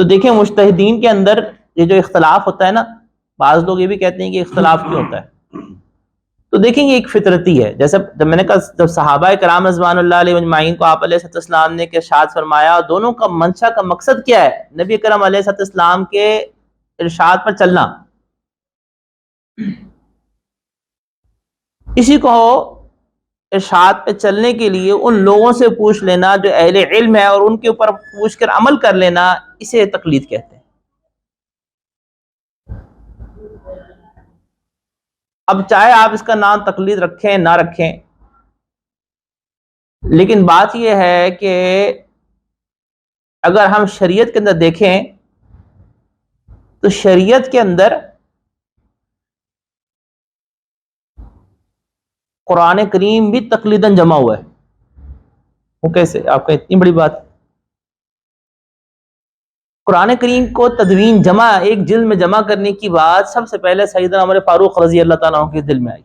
تو دیکھیں مجتہدین کے اندر یہ جو اختلاف ہوتا ہے نا، بعض لوگ یہ بھی کہتے ہیں کہ اختلاف کیوں ہوتا ہے، تو دیکھیں یہ ایک فطرتی ہے. جیسے جب میں نے کہا جب صحابہ کرام رضوان اللہ علیہ اجمعین کو آپ علیہ السلام نے ارشاد فرمایا، دونوں کا منشا کا مقصد کیا ہے؟ نبی کرم علیہ السلام کے ارشاد پر چلنا. کسی کو ارشاد پہ چلنے کے لیے ان لوگوں سے پوچھ لینا جو اہل علم ہے اور ان کے اوپر پوچھ کر عمل کر لینا، اسے تقلید کہتے ہیں. اب چاہے آپ اس کا نام تقلید رکھیں نہ رکھیں، لیکن بات یہ ہے کہ اگر ہم شریعت کے اندر دیکھیں تو شریعت کے اندر قرآن کریم بھی تقلیداً جمع ہوا ہے. وہ کیسے؟ آپ کا اتنی بڑی بات. قرآن کریم کو تدوین جمع، ایک جلد میں جمع کرنے کی بات سب سے پہلے سیدنا عمر فاروق رضی اللہ تعالیٰ عنہ کے دل میں آئی.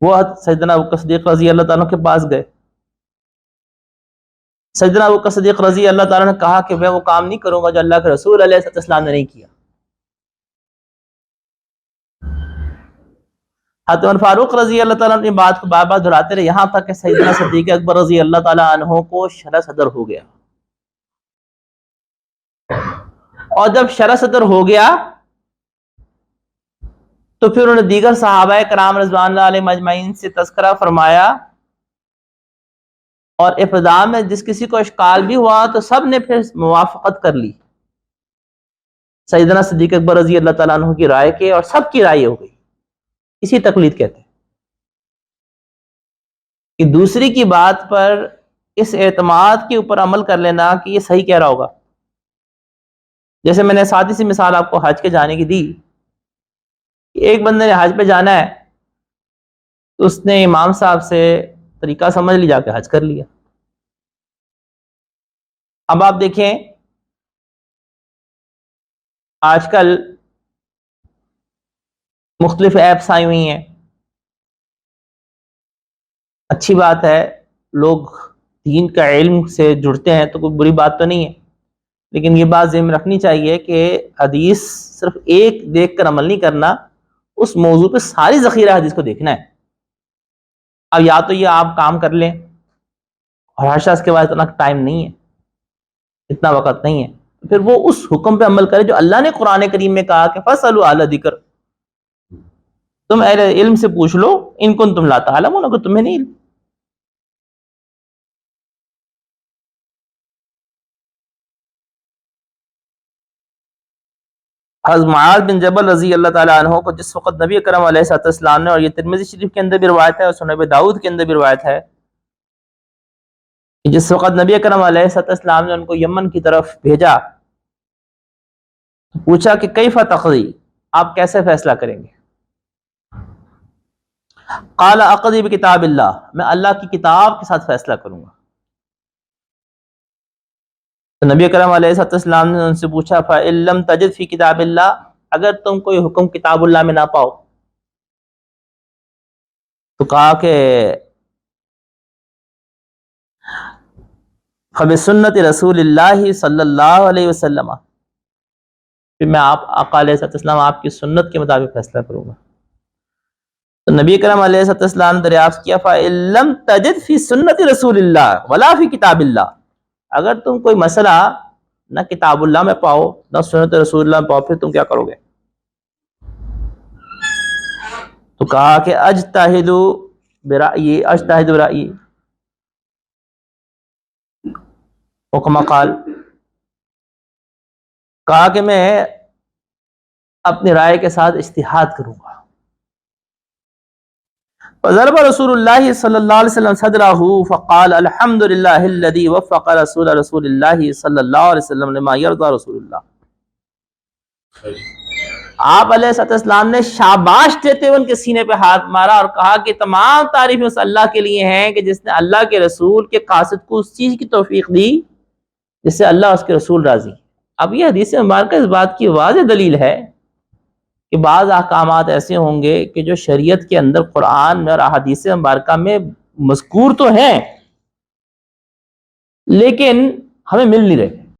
وہ سیدنا ابوبکر صدیق رضی اللہ تعالیٰ عنہ کے پاس گئے. سیدنا ابوبکر صدیق رضی اللہ تعالیٰ نے کہا کہ میں وہ کام نہیں کروں گا جو اللہ کے رسول علیہ السلام نے نہیں کیا. حضرت عمر فاروق رضی اللہ تعالیٰ عنہ بات کو بار بار دہراتے رہے، یہاں تک کہ سیدنا صدیق اکبر رضی اللہ تعالیٰ عنہ کو شرح صدر ہو گیا. اور جب شرح صدر ہو گیا تو پھر انہوں نے دیگر صحابہ کرام رضوان اللہ علیہ مجمعین سے تذکرہ فرمایا، اور ابتدا میں جس کسی کو اشکال بھی ہوا تو سب نے پھر موافقت کر لی سیدنا صدیق اکبر رضی اللہ تعالیٰ عنہ کی رائے کے، اور سب کی رائے ہو گئی. اسی تقلید کہتے ہیں کہ دوسری کی بات پر اس اعتماد کے اوپر عمل کر لینا کہ یہ صحیح کہہ رہا ہوگا. جیسے میں نے سادی سی مثال آپ کو حج کے جانے کی دی. ایک بندے نے حج پہ جانا ہے تو اس نے امام صاحب سے طریقہ سمجھ لی، جا کے حج کر لیا. اب آپ دیکھیں آج کل مختلف ایپس آئی ہوئی ہیں، اچھی بات ہے، لوگ دین کا علم سے جڑتے ہیں تو کوئی بری بات تو نہیں ہے، لیکن یہ بات ذہن میں رکھنی چاہیے کہ حدیث صرف ایک دیکھ کر عمل نہیں کرنا، اس موضوع پہ ساری ذخیرہ حدیث کو دیکھنا ہے. اب یا تو یہ آپ کام کر لیں، اور ہر شخص کے پاس اتنا ٹائم نہیں ہے، اتنا وقت نہیں ہے، پھر وہ اس حکم پہ عمل کرے جو اللہ نے قرآن کریم میں کہا کہ فَاسْأَلُوا أَهْلَ الذِّكْرِ، تم اہل علم سے پوچھ لو ان کنتم لا تعلمون، اگر تمہیں نہیں علم. حضرت معاذ بن جبل رضی اللہ تعالیٰ عنہ کو جس وقت نبی کرم علیہ السلام نے، اور یہ ترمذی شریف کے اندر بھی روایت ہے اور سنن ابی داؤد کے اندر بھی روایت ہے، کہ جس وقت نبی کرم علیہ السلام نے ان کو یمن کی طرف بھیجا تو پوچھا کہ کیف تقضی، آپ کیسے فیصلہ کریں گے؟ قال اقضی بکتاب اللہ، میں اللہ کی کتاب کے ساتھ فیصلہ کروں گا. تو نبی کرم علیہ السلام نے ان سے پوچھا فَإِن لَمْ تَجِدْ فِي کتاب اللہ، اگر تم کوئی حکم کتاب اللہ میں نہ پاؤ تو کہا کہ فَبِسُنَّتِ رسول اللہ صلی اللہ علیہ وسلم، پھر میں آپ آقا علیہ السلام آپ کی سنت کے مطابق فیصلہ کروں گا. تو نبی کرم علیہ السلام نے دریافت کیا فَإِن لَمْ تَجِدْ فِي سُنَّتِ رسول اللہ وَلَا فِي کتاب اللہ، اگر تم کوئی مسئلہ نہ کتاب اللہ میں پاؤ نہ سنت رسول اللہ میں پاؤ، پھر تم کیا کرو گے؟ تو کہا کہ اجتہد برأیی، وکما قال، کہا کہ میں اپنی رائے کے ساتھ اجتہاد کروں گا. فضرب رسول اللہ صلی اللہ علیہ وسلم صدرہ فقال الحمد للہ الذی وفق رسول اللہ صلی اللہ علیہ وسلم لما یرضی رسول اللہ. آپ علیہ السلام نے شاباش دیتے ہوئے ان کے سینے پہ ہاتھ مارا اور کہا کہ تمام تعریفیں اس اللہ کے لیے ہیں کہ جس نے اللہ کے رسول کے قاصد کو اس چیز کی توفیق دی جس سے اللہ اس کے رسول راضی. اب یہ حدیث مبارکہ اس بات کی واضح دلیل ہے کہ بعض احکامات ایسے ہوں گے کہ جو شریعت کے اندر قرآن میں اور احادیث مبارکہ میں مذکور تو ہیں لیکن ہمیں مل نہیں رہے.